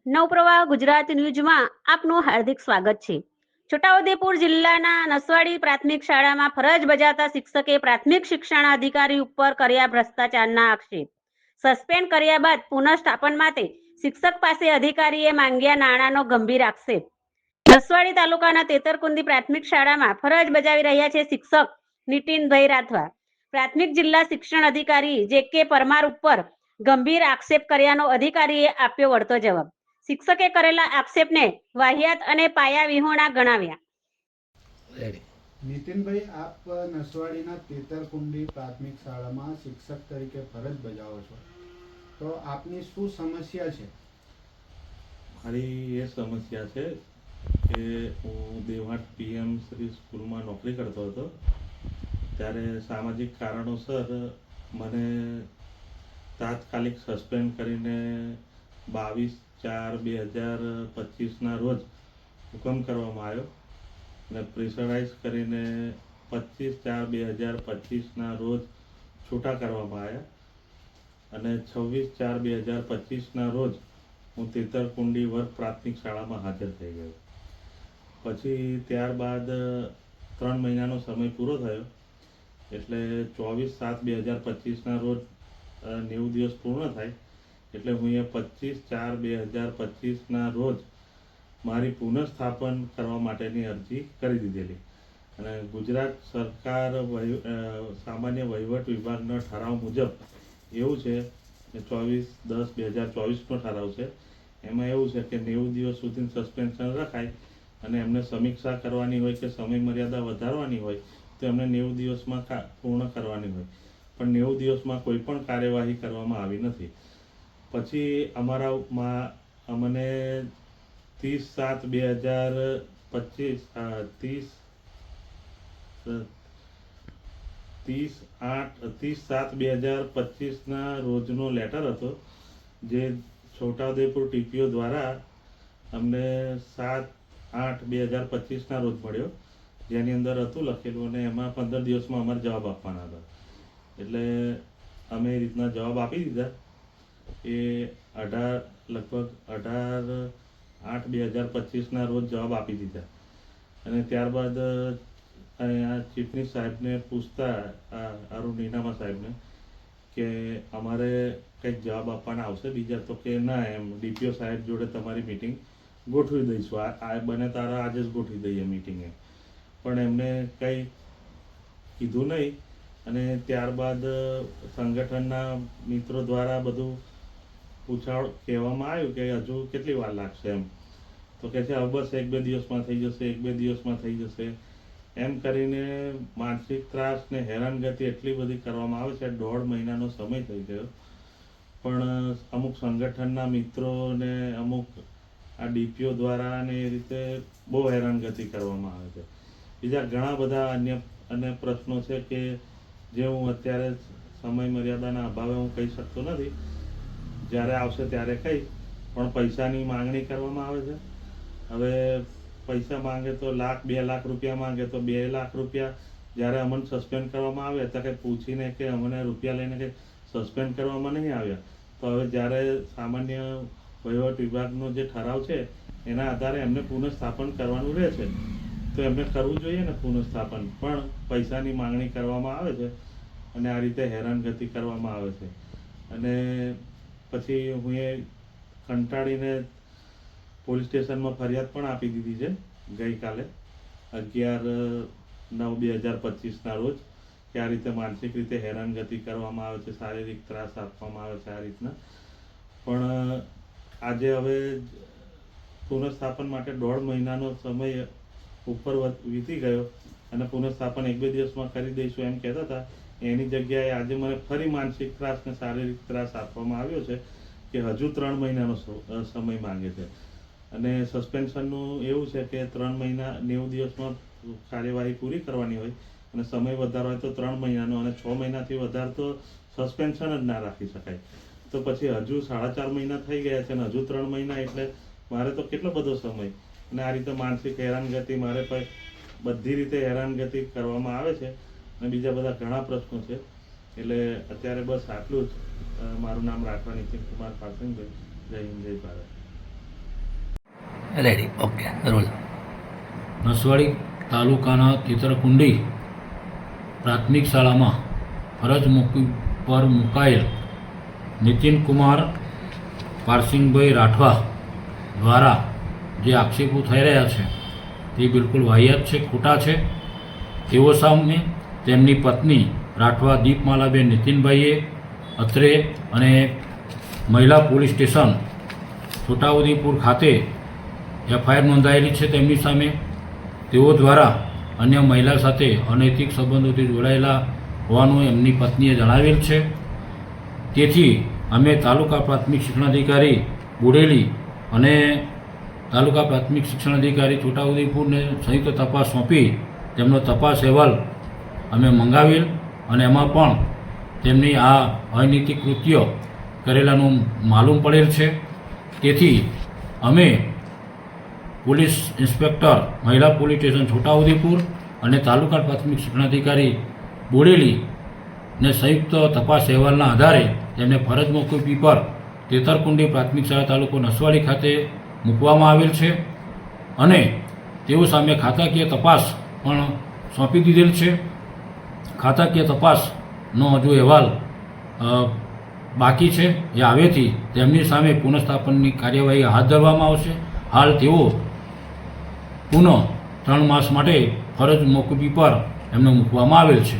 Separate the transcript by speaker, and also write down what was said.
Speaker 1: નવપ્રવાહ ગુજરાત ન્યૂઝમાં આપનું હાર્દિક સ્વાગત છે. છોટાઉદેપુર જિલ્લાના નસવાડી પ્રાથમિક શાળામાં ફરજ બજાવતા શિક્ષકે પ્રાથમિક શિક્ષણાધિકારી ઉપર કર્યા ભ્રષ્ટાચારના આક્ષેપ. સસ્પેન્ડ કર્યા બાદ પુનઃસ્થાપન માટે શિક્ષક પાસે અધિકારીએ માંગ્યા નાણાંનો ગંભીર આક્ષેપ. નસવાડી તાલુકાના તેતરકુંદી પ્રાથમિક શાળામાં ફરજ બજાવી રહ્યા છે શિક્ષક નીતિનભાઈ રાઠવા. પ્રાથમિક જિલ્લા શિક્ષણ અધિકારી જે.કે. પરમાર ઉપર ગંભીર આક્ષેપ કર્યાનો અધિકારીએ આપ્યો વળતો જવાબ. શિક્ષકે કરેલા આક્ષેપને વાહિયાત અને પાયાવિહોણા ગણાવ્યા.
Speaker 2: નીતિનભાઈ, આપ નસવાડીના તેતરકુંડી પ્રાથમિક શાળામાં શિક્ષક તરીકે ફરજ બજાવો છો, તો આપની શું સમસ્યા છે?
Speaker 3: મારી એ સમસ્યા છે કે હું દેવહાટ પીએમ શ્રી સ્કૂલમાં નોકરી કરતો હતો, ત્યારે સામાજિક કારણોસર મને તાત્કાલિક સસ્પેન્ડ કરીને 22/4/2025ના રોજ હુકમ કરવામાં આવ્યો અને પ્રેશરાઇઝ કરીને 25/4/2025ના રોજ છૂટા કરવામાં આવ્યા અને 26/4/2025ના રોજ હું તેતરકુંડી વર્ગ પ્રાથમિક શાળામાં હાજર થઈ ગયો. પછી ત્યારબાદ 3 મહિનાનો સમય પૂરો થયો એટલે 24/7/2025ના રોજ 90 દિવસ પૂર્ણ થાય એટલે હું એ 25/4/2025ના રોજ મારી પુનઃસ્થાપન કરવા માટેની અરજી કરી દીધેલી અને ગુજરાત સરકાર સામાન્ય વહીવટ વિભાગના ઠરાવ મુજબ એવું છે કે 24/10/2024નો ઠરાવ છે. એમાં એવું છે કે 90 દિવસ સુધી સસ્પેન્શન રખાય અને એમને સમીક્ષા કરવાની હોય કે સમય મર્યાદા વધારવાની હોય તો એમને 90 દિવસમાં પૂર્ણ કરવાની હોય, પણ 90 દિવસમાં કોઈ પણ કાર્યવાહી કરવામાં આવી નથી. પછી અમને 30/7/2025ના રોજનો લેટર હતો જે છોટાઉદેપુર ટીપીઓ દ્વારા અમને 7/8/2025ના રોજ મળ્યો, જેની અંદર હતું લખેલું અને એમાં 15 દિવસમાં અમારે જવાબ આપવાના હતા. એટલે અમે એ રીતના જવાબ આપી દીધા. એ લગભગ 18/8/2025ના રોજ જવાબ આપી દીધા અને ત્યારબાદ ચીફની સાહેબને પૂછતા અરુણ નીનામા સાહેબને કે અમારે કંઈક જવાબ આપવાના આવશે બીજા, તો કે ના, એમ ડીપીઓ સાહેબ જોડે તમારી મિટિંગ ગોઠવી દઈશું, આ બને તારા આજે જ ગોઠવી દઈએ મિટિંગ એમ. પણ એમને કંઈ કીધું નહીં અને ત્યારબાદ સંગઠનના મિત્રો દ્વારા બધું કહેવામાં આવ્યું કે હજુ કેટલી વાર લાગશે એમ, તો કહે છે હવે બસ 1-2 દિવસમાં થઈ જશે, 1-2 દિવસમાં થઈ જશે એમ કરીને માનસિક ત્રાસ ને હેરાનગતિ એટલી બધી કરવામાં આવે છે. 1.5 મહિનાનો સમય થઈ ગયો પણ અમુક સંગઠનના મિત્રો ને અમુક આ ડીપીઓ દ્વારા ને એ રીતે બહુ હેરાનગતિ કરવામાં આવે છે. બીજા ઘણા બધા અન્ય પ્રશ્નો છે કે જે હું અત્યારે સમય મર્યાદાના અભાવે હું કહી શકતો નથી, જ્યારે આવશે ત્યારે કહીશ. પણ પૈસાની માંગણી કરવામાં આવે છે. હવે પૈસા માંગે તો 1 લાખ 2 લાખ રૂપિયા માંગે તો 2 લાખ રૂપિયા જ્યારે અમને સસ્પેન્ડ કરવામાં આવે ત્યારે કંઈ પૂછીને કે અમને રૂપિયા લઈને કંઈ સસ્પેન્ડ કરવામાં નહીં આવ્યા. તો હવે જ્યારે સામાન્ય વહીવટ વિભાગનો જે ઠરાવ છે એના આધારે એમને પુનઃસ્થાપન કરવાનું રહે છે, તો એમને કરવું જોઈએ ને પુનઃસ્થાપન, પણ પૈસાની માંગણી કરવામાં આવે છે અને આ રીતે હેરાનગતિ કરવામાં આવે છે. અને પછી હું એ કંટાળીને પોલીસ સ્ટેશનમાં ફરિયાદ પણ આપી દીધી છે ગઈકાલે 11/9/2025ના રોજ કે આ રીતે માનસિક રીતે હેરાનગતિ કરવામાં આવે છે, શારીરિક ત્રાસ આપવામાં આવે છે આ રીતના. પણ આજે હવે પુનઃસ્થાપન માટે 1.5 મહિનાનો સમય ઉપર વીતી ગયો અને પુનઃસ્થાપન 1-2 દિવસમાં કરી દઈશું એમ કહેતા હતા. એની જગ્યાએ આજે મને ફરી માનસિક ત્રાસ ને શારીરિક ત્રાસ આપવામાં આવ્યો છે કે હજુ 3 મહિનાનો સમય માંગે છે અને સસ્પેન્શનનું એવું છે કે 3 મહિના 90 દિવસમાં કાર્યવાહી પૂરી કરવાની હોય અને સમય વધારો હોય તો 3 મહિનાનો અને 6 મહિનાથી વધારે તો સસ્પેન્શન જ ના રાખી શકાય. તો પછી હજુ 4.5 મહિના થઈ ગયા છે અને હજુ 3 મહિના એટલે મારે તો કેટલો બધો સમય. અને આ રીતે માનસિક હેરાનગતિ મારે બધી રીતે હેરાનગતિ કરવામાં આવે છે અને બીજા બધા ઘણા પ્રશ્નો છે. એટલે અત્યારે બસ આટલું જ. મારું નામ રાઠવા નીતિન કુમાર પારસંગભાઈ. જય હિન્દ, જય Bharat.
Speaker 4: Ready okay roll.
Speaker 5: Naswadi તાલુકાના તેતરકુંડી પ્રાથમિક શાળામાં ફરજ પર મુકાયેલ નીતિનકુમાર પારસિંગભાઈ રાઠવા દ્વારા જે આક્ષેપો થઈ રહ્યા છે તે બિલકુલ વાહિયાત છે, ખોટા છે. તેઓ સામે તેમની પત્ની રાઠવા દીપમાલાબેન નીતિનભાઈએ અત્રે અને મહિલા પોલીસ સ્ટેશન છોટાઉદેપુર ખાતે એફઆઈઆર નોંધાયેલી છે તેમની સામે. તેઓ દ્વારા અન્ય મહિલા સાથે અનૈતિક સંબંધોથી જોડાયેલા હોવાનું એમની પત્નીએ જણાવેલ છે. તેથી અમે તાલુકા પ્રાથમિક શિક્ષણાધિકારી બોડેલી અને તાલુકા પ્રાથમિક શિક્ષણાધિકારી છોટાઉદેપુરને સંયુક્ત તપાસ સોંપી તેમનો તપાસ અહેવાલ અમે મંગાવેલ અને એમાં પણ તેમની આ અનૈતિક કૃત્ય કરેલાનું માલુમ પડેલ છે. તેથી અમે પોલીસ ઇન્સ્પેક્ટર મહિલા પોલીસ સ્ટેશન છોટાઉદેપુર અને તાલુકા પ્રાથમિક શિક્ષણાધિકારી બોડેલીને સંયુક્ત તપાસ અહેવાલના આધારે તેમને ફરજ મોકૂફી પર તેતરકુંડી પ્રાથમિક શાળા તાલુકો નસવાડી ખાતે મૂકવામાં આવેલ છે અને તેઓ સામે ખાતાકીય તપાસ પણ સોંપી દીધેલ છે. ખાતાકીય તપાસનો હજુ અહેવાલ બાકી છે. એ આવેથી તેમની સામે પુનઃસ્થાપનની કાર્યવાહી હાથ ધરવામાં આવશે. હાલ તેઓ પુનઃ 3 માસ માટે ફરજ મોકૂફી પર એમને મૂકવામાં આવેલ છે.